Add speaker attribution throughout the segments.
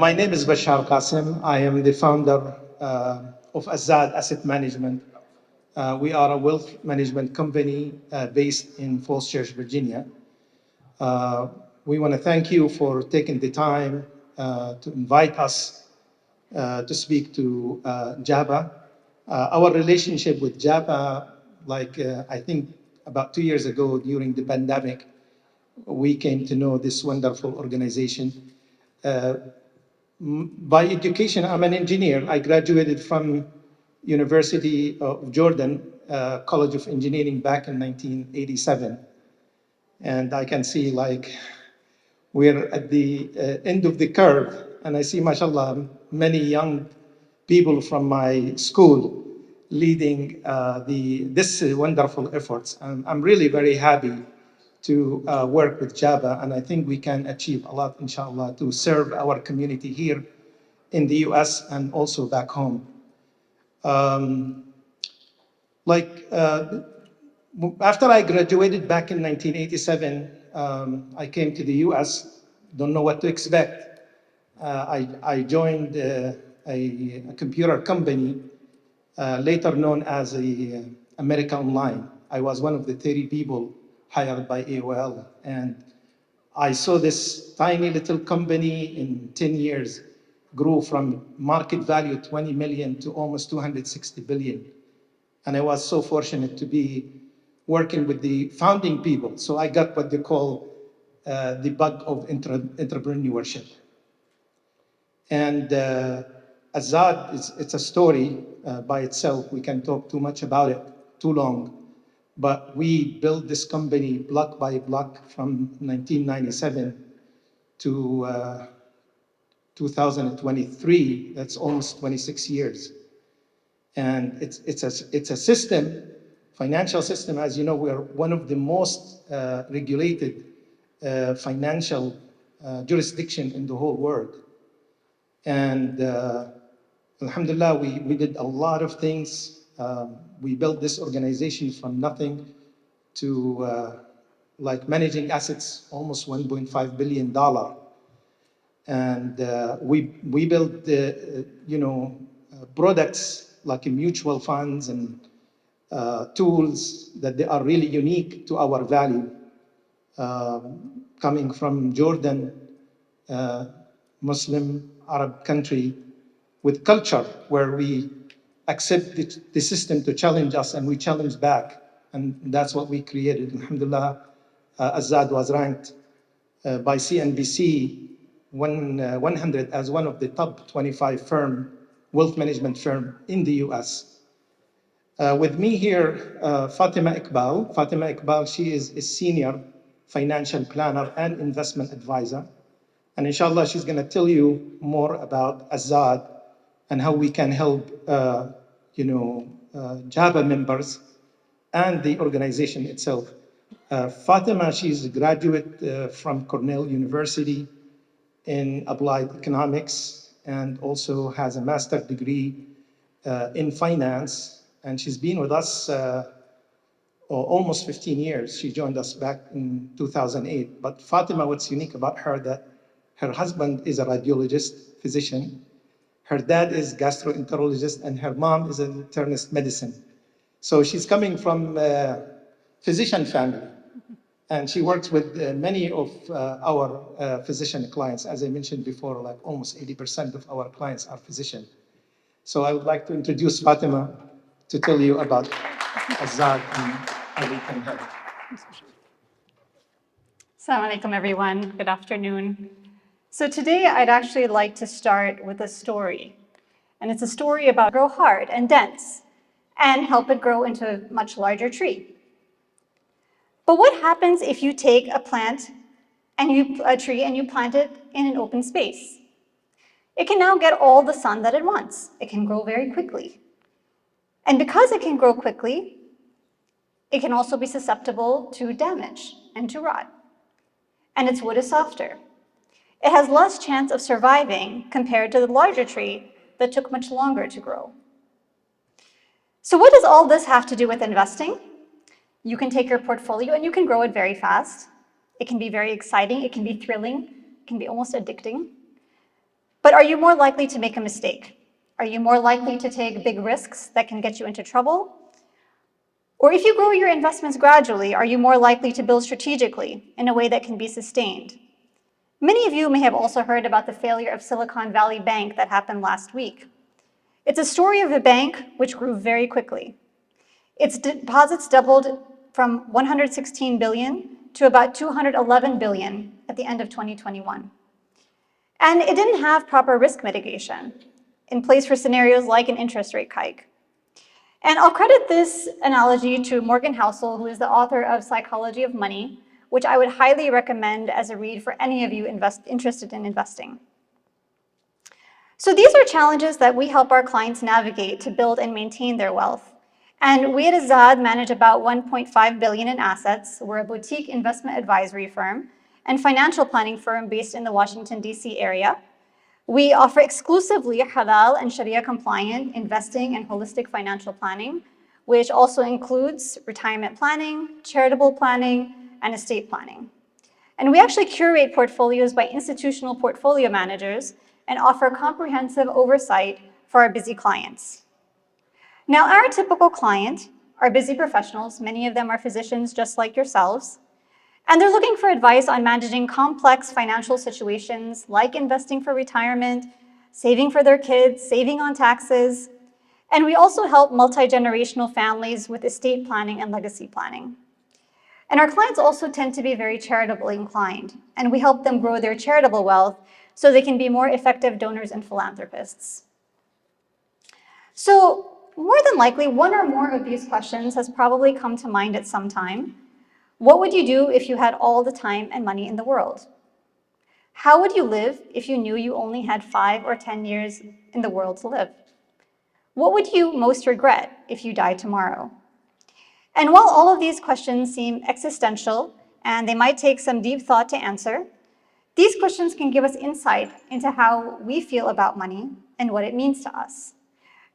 Speaker 1: My name is Bashar Qasim. I am the founder of Azzad Asset Management. We are a wealth management company based in Falls Church, Virginia. Uh, we want to thank you for taking the time to invite us to speak to Java. Our relationship with Java, I think about 2 years ago during the pandemic, we came to know this wonderful organization. Uh, by education, I'm an engineer. I graduated from University of Jordan College of Engineering back in 1987. And I can see we're at the end of the curve. And I see, mashallah, many young people from my school leading this wonderful efforts. And I'm really very happy to work with Java, and I think we can achieve a lot, inshallah, to serve our community here in the US and also back home. Um, like After I graduated back in 1987, I came to the US, don't know what to expect. I joined a computer company, later known as America Online. I was one of the 30 people hired by AOL. And I saw this tiny little company in 10 years grew from market value 20 million to almost 260 billion. And I was so fortunate to be working with the founding people. So I got what they call the bug of entrepreneurship. And Azzad, it's a story by itself. We can talk too much about it, too long. But we built this company block by block from 1997 to 2023. That's almost 26 years. And it's a system, financial system. As you know, we are one of the most regulated financial jurisdiction in the whole world. And alhamdulillah, we did a lot of things. We built this organization from nothing to managing assets, almost $1.5 billion. And we built products like mutual funds and tools that they are really unique to our value. Coming from Jordan, Muslim Arab country with culture where we accept the system to challenge us and we challenge back. And that's what we created. Alhamdulillah, Azzad was ranked by CNBC 100 as one of the top 25 wealth management firm in the US. With me here, Fatima Iqbal. Fatima Iqbal, she is a senior financial planner and investment advisor. And inshallah, she's going to tell you more about Azzad and how we can help Java members and the organization itself. Fatima, she's a graduate from Cornell University in applied economics and also has a master's degree in finance. And she's been with us almost 15 years. She joined us back in 2008. But Fatima, what's unique about her that her husband is a radiologist, physician. Her dad is gastroenterologist, and her mom is an internist medicine. So she's coming from a physician family. And she works with many of our physician clients. As I mentioned before, like almost 80% of our clients are physicians. So I would like to introduce Fatima to tell you about Azzad and how we can help.
Speaker 2: Assalamu alaikum, everyone. Good afternoon. So today I'd actually like to start with a story. And it's a story about grow hard and dense and help it grow into a much larger tree. But what happens if you take a tree and you plant it in an open space? It can now get all the sun that it wants. It can grow very quickly. And because it can grow quickly, it can also be susceptible to damage and to rot. And its wood is softer. It has less chance of surviving compared to the larger tree that took much longer to grow. So what does all this have to do with investing? You can take your portfolio and you can grow it very fast. It can be very exciting, it can be thrilling, it can be almost addicting. But are you more likely to make a mistake? Are you more likely to take big risks that can get you into trouble? Or if you grow your investments gradually, are you more likely to build strategically in a way that can be sustained? Many of you may have also heard about the failure of Silicon Valley Bank that happened last week. It's a story of a bank which grew very quickly. Its deposits doubled from 116 billion to about 211 billion at the end of 2021. And it didn't have proper risk mitigation in place for scenarios like an interest rate hike. And I'll credit this analogy to Morgan Housel, who is the author of Psychology of Money, which I would highly recommend as a read for any of you interested in investing. So these are challenges that we help our clients navigate to build and maintain their wealth. And we at Azzad manage about 1.5 billion in assets. We're a boutique investment advisory firm and financial planning firm based in the Washington, D.C. area. We offer exclusively halal and Sharia compliant investing and holistic financial planning, which also includes retirement planning, charitable planning, and estate planning. And we actually curate portfolios by institutional portfolio managers and offer comprehensive oversight for our busy clients. Now, our typical client are busy professionals. Many of them are physicians just like yourselves. And they're looking for advice on managing complex financial situations like investing for retirement, saving for their kids, saving on taxes. And we also help multi-generational families with estate planning and legacy planning. And our clients also tend to be very charitably inclined, and we help them grow their charitable wealth so they can be more effective donors and philanthropists. So more than likely, one or more of these questions has probably come to mind at some time. What would you do if you had all the time and money in the world? How would you live if you knew you only had 5 or 10 years in the world to live? What would you most regret if you died tomorrow? And while all of these questions seem existential and they might take some deep thought to answer, these questions can give us insight into how we feel about money and what it means to us,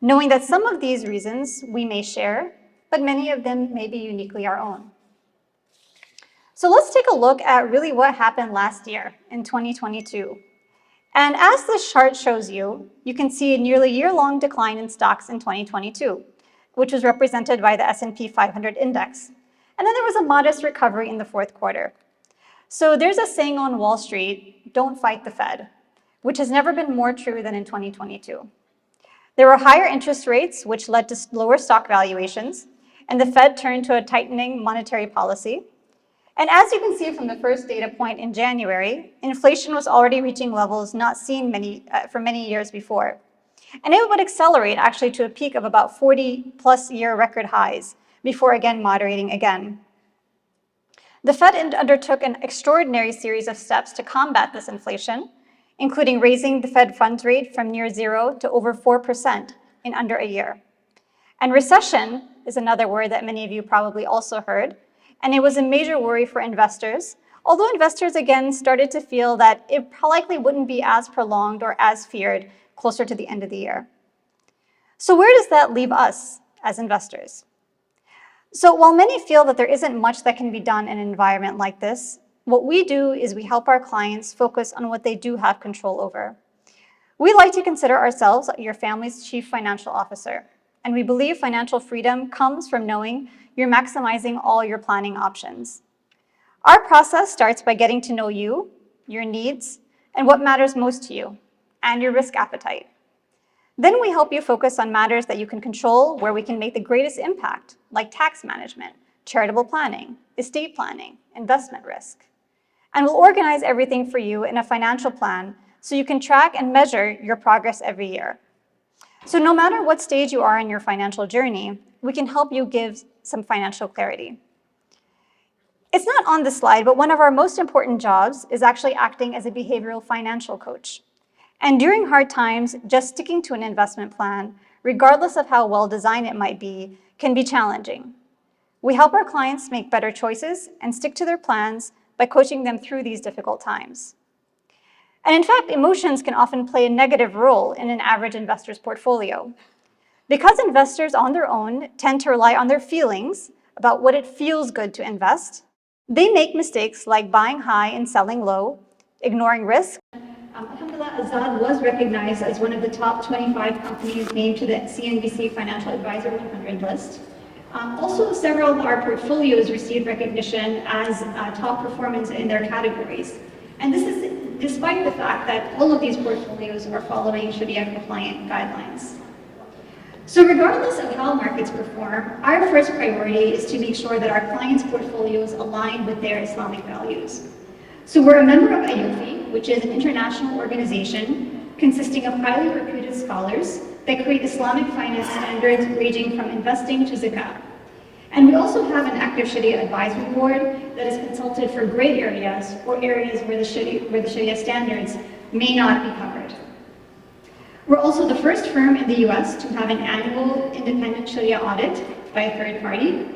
Speaker 2: knowing that some of these reasons we may share, but many of them may be uniquely our own. So let's take a look at really what happened last year in 2022. And as this chart shows you, you can see a nearly year-long decline in stocks in 2022, which was represented by the S&P 500 index. And then there was a modest recovery in the fourth quarter. So there's a saying on Wall Street, don't fight the Fed, which has never been more true than in 2022. There were higher interest rates, which led to lower stock valuations, and the Fed turned to a tightening monetary policy. And as you can see from the first data point in January, inflation was already reaching levels not seen for many years before. And it would accelerate actually to a peak of about 40-plus year record highs before again moderating again. The Fed undertook an extraordinary series of steps to combat this inflation, including raising the Fed funds rate from near zero to over 4% in under a year. And recession is another word that many of you probably also heard. And it was a major worry for investors, although investors again started to feel that it likely wouldn't be as prolonged or as feared closer to the end of the year. So where does that leave us as investors? So while many feel that there isn't much that can be done in an environment like this, what we do is we help our clients focus on what they do have control over. We like to consider ourselves your family's chief financial officer, and we believe financial freedom comes from knowing you're maximizing all your planning options. Our process starts by getting to know you, your needs, and what matters most to you, and your risk appetite. Then we help you focus on matters that you can control, where we can make the greatest impact, like tax management, charitable planning, estate planning, investment risk. And we'll organize everything for you in a financial plan so you can track and measure your progress every year. So no matter what stage you are in your financial journey, we can help you give some financial clarity. It's not on the slide, but one of our most important jobs is actually acting as a behavioral financial coach. And during hard times, just sticking to an investment plan, regardless of how well designed it might be, can be challenging. We help our clients make better choices and stick to their plans by coaching them through these difficult times. And in fact, emotions can often play a negative role in an average investor's portfolio. Because investors on their own tend to rely on their feelings about what it feels good to invest, they make mistakes like buying high and selling low, ignoring risk, Alhamdulillah, Azzad was recognized as one of the top 25 companies named to the CNBC Financial Advisor 100 list. Also, several of our portfolios received recognition as top performance in their categories. And this is despite the fact that all of these portfolios are following Sharia-compliant guidelines. So regardless of how markets perform, our first priority is to make sure that our clients' portfolios align with their Islamic values. So we're a member of IOFI, which is an international organization consisting of highly reputed scholars that create Islamic finance standards ranging from investing to zakat. And we also have an active Sharia advisory board that is consulted for gray areas or areas where the Sharia standards may not be covered. We're also the first firm in the US to have an annual independent Sharia audit by a third party.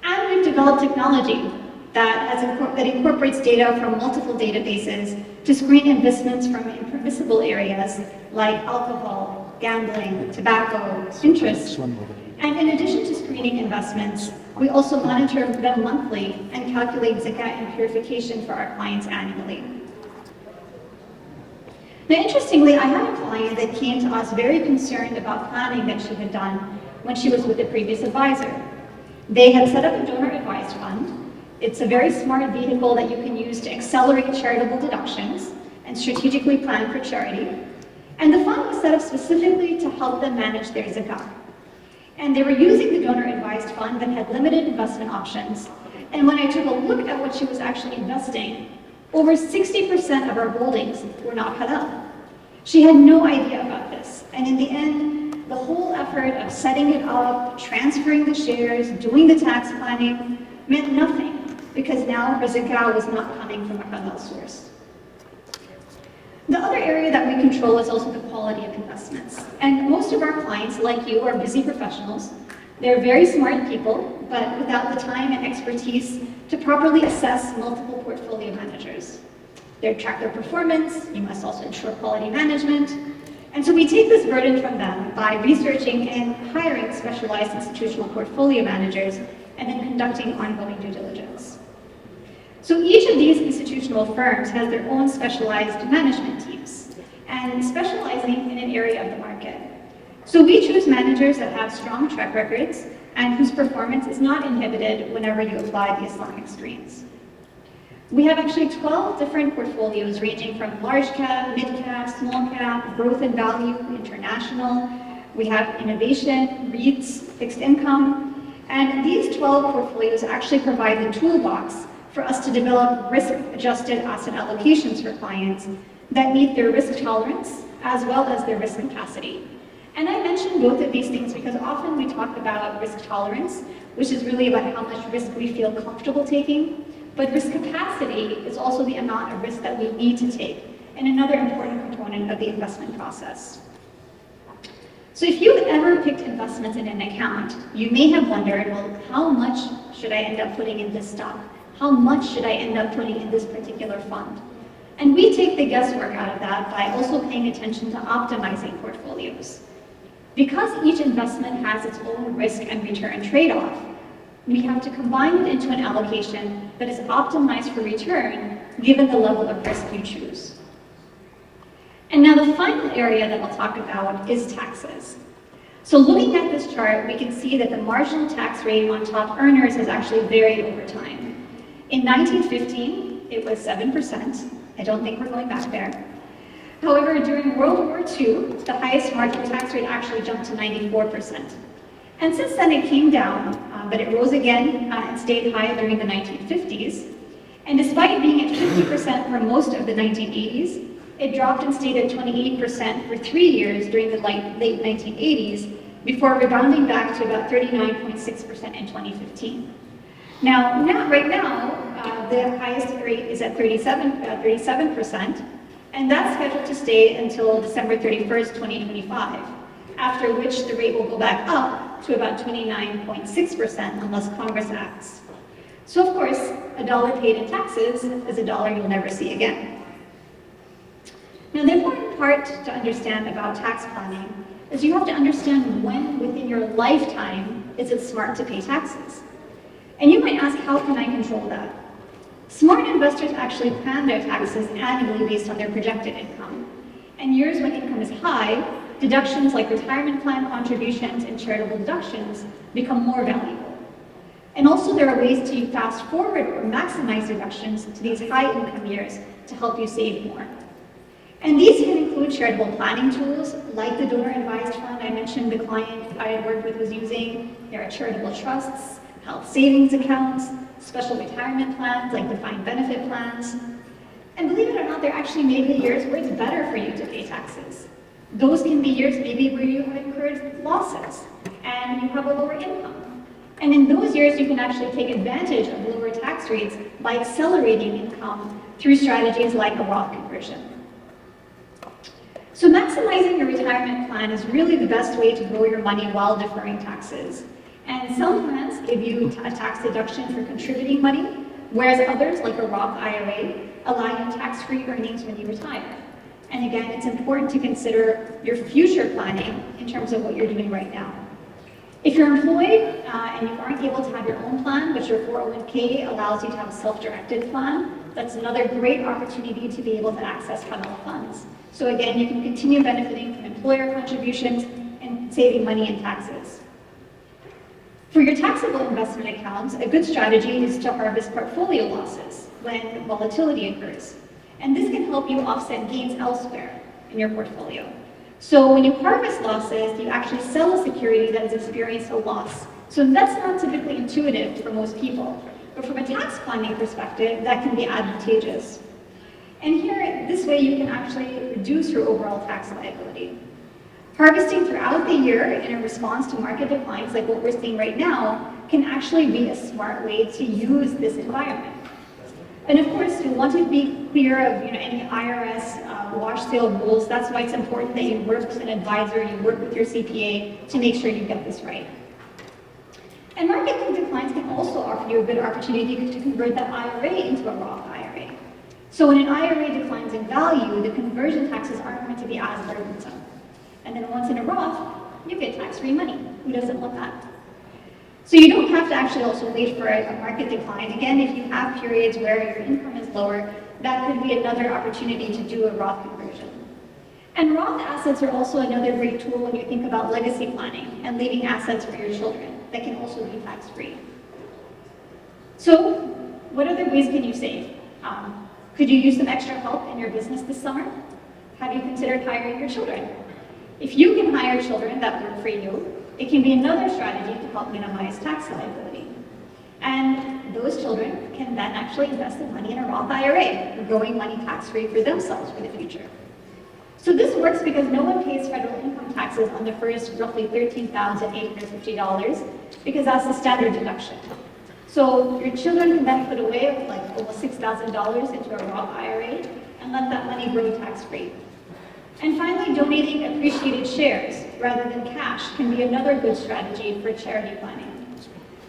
Speaker 2: And we've developed technology that incorporates data from multiple databases to screen investments from impermissible areas like alcohol, gambling, tobacco, interest. And in addition to screening investments, we also monitor them monthly and calculate zakat and purification for our clients annually. Now, interestingly, I had a client that came to us very concerned about planning that she had done when she was with a previous advisor. They had set up a donor-advised fund. It's a very smart vehicle that you can use to accelerate charitable deductions and strategically plan for charity. And the fund was set up specifically to help them manage their zakat. And they were using the donor-advised fund that had limited investment options. And when I took a look at what she was actually investing, over 60% of our holdings were not halal. She had no idea about this. And in the end, the whole effort of setting it up, transferring the shares, doing the tax planning, meant nothing, because now her zakat was not coming from a halal source. The other area that we control is also the quality of investments. And most of our clients, like you, are busy professionals. They're very smart people, but without the time and expertise to properly assess multiple portfolio managers. They track their performance, you must also ensure quality management. And so we take this burden from them by researching and hiring specialized institutional portfolio managers and then conducting ongoing due diligence. So each of these institutional firms has their own specialized management teams and specializing in an area of the market. So we choose managers that have strong track records and whose performance is not inhibited whenever you apply the Islamic screens. We have actually 12 different portfolios ranging from large cap, mid cap, small cap, growth and value, international. We have innovation, REITs, fixed income, and these 12 portfolios actually provide the toolbox for us to develop risk-adjusted asset allocations for clients that meet their risk tolerance as well as their risk capacity. And I mention both of these things because often we talk about risk tolerance, which is really about how much risk we feel comfortable taking, but risk capacity is also the amount of risk that we need to take, and another important component of the investment process. So if you've ever picked investments in an account, you may have wondered, well, how much should I end up putting in this stock? How much should I end up putting in this particular fund? And we take the guesswork out of that by also paying attention to optimizing portfolios. Because each investment has its own risk and return trade-off, we have to combine it into an allocation that is optimized for return given the level of risk you choose. And now the final area that I'll talk about is taxes. So looking at this chart, we can see that the marginal tax rate on top earners has actually varied over time. In 1915, it was 7%. I don't think we're going back there. However, during World War II, the highest marginal tax rate actually jumped to 94%. And since then it came down, but it rose again and stayed high during the 1950s. And despite being at 50% for most of the 1980s, it dropped and stayed at 28% for 3 years during the late 1980s, before rebounding back to about 39.6% in 2015. Right now, the highest rate is at 37%, and that's scheduled to stay until December 31st, 2025, after which the rate will go back up to about 29.6% unless Congress acts. So of course, a dollar paid in taxes is a dollar you'll never see again. Now the important part to understand about tax planning is you have to understand when within your lifetime is it smart to pay taxes. And you might ask, how can I control that? Smart investors actually plan their taxes annually based on their projected income. And years when income is high, deductions like retirement plan contributions and charitable deductions become more valuable. And also there are ways to fast forward or maximize deductions to these high income years to help you save more. And these can include charitable planning tools like the donor advised fund I mentioned the client I had worked with was using. There are charitable trusts, health savings accounts, special retirement plans like defined benefit plans. And believe it or not, there actually may be years where it's better for you to pay taxes. Those can be years maybe where you have incurred losses and you have a lower income. And in those years, you can actually take advantage of lower tax rates by accelerating income through strategies like a Roth conversion. So maximizing your retirement plan is really the best way to grow your money while deferring taxes. And some plans give you a tax deduction for contributing money, whereas others, like a Roth IRA, allow you tax-free earnings when you retire. And again, it's important to consider your future planning in terms of what you're doing right now. If you're employed and you aren't able to have your own plan, but your 401k allows you to have a self-directed plan, that's another great opportunity to be able to access federal funds. So again, you can continue benefiting from employer contributions and saving money in taxes. For your taxable investment accounts, a good strategy is to harvest portfolio losses when volatility occurs. And this can help you offset gains elsewhere in your portfolio. So when you harvest losses, you actually sell a security that has experienced a loss. So that's not typically intuitive for most people. But from a tax planning perspective, that can be advantageous. And here, this way you can actually reduce your overall tax liability. Harvesting throughout the year in a response to market declines like what we're seeing right now can actually be a smart way to use this environment. And of course, you want to be clear of any IRS wash sale rules. That's why it's important that you work with an advisor, you work with your CPA to make sure you get this right. And market declines can also offer you a good opportunity to convert that IRA into a Roth IRA. So when an IRA declines in value, the conversion taxes aren't going to be as burdensome. And then once in a Roth, you get tax-free money. Who doesn't want that? So you don't have to actually also wait for a market decline. Again, if you have periods where your income is lower, that could be another opportunity to do a Roth conversion. And Roth assets are also another great tool when you think about legacy planning and leaving assets for your children that can also be tax-free. So what other ways can you save? Could you use some extra help in your business this summer? Have you considered hiring your children? If you can hire children that work for you, it can be another strategy to help minimize tax liability. And those children can then actually invest the money in a Roth IRA, growing money tax-free for themselves for the future. So this works because no one pays federal income taxes on the first roughly $13,850 because that's the standard deduction. So your children can then put away like almost $6,000 into a Roth IRA and let that money grow tax-free. And finally, donating appreciated shares rather than cash can be another good strategy for charity planning.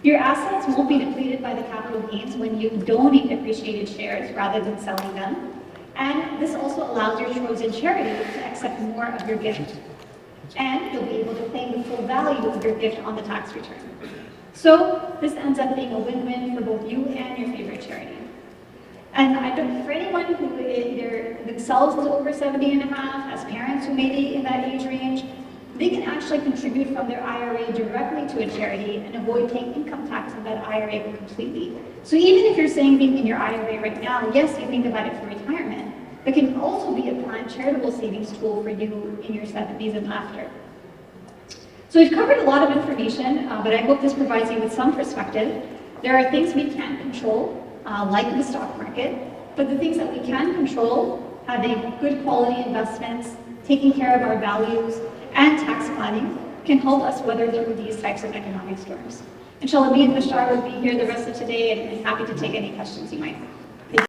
Speaker 2: Your assets won't be depleted by the capital gains when you donate appreciated shares rather than selling them. And this also allows your chosen charity to accept more of your gift. And you'll be able to claim the full value of your gift on the tax return. So this ends up being a win-win for both you and your favorite charity. And for anyone who either themselves is over 70 and a half, has parents who may be in that age range, they can actually contribute from their IRA directly to a charity and avoid paying income tax on that IRA completely. So even if you're saving in your IRA right now, yes, you think about it for retirement, but it can also be a planned charitable savings tool for you in your 70s and after. So we've covered a lot of information, but I hope this provides you with some perspective. There are things we can't control, like the stock market, but the things that we can control, having good quality investments, taking care of our values, and tax planning can help us weather through these types of economic storms. Inshallah, me and Bashar will be here the rest of today and happy to take any questions you might have.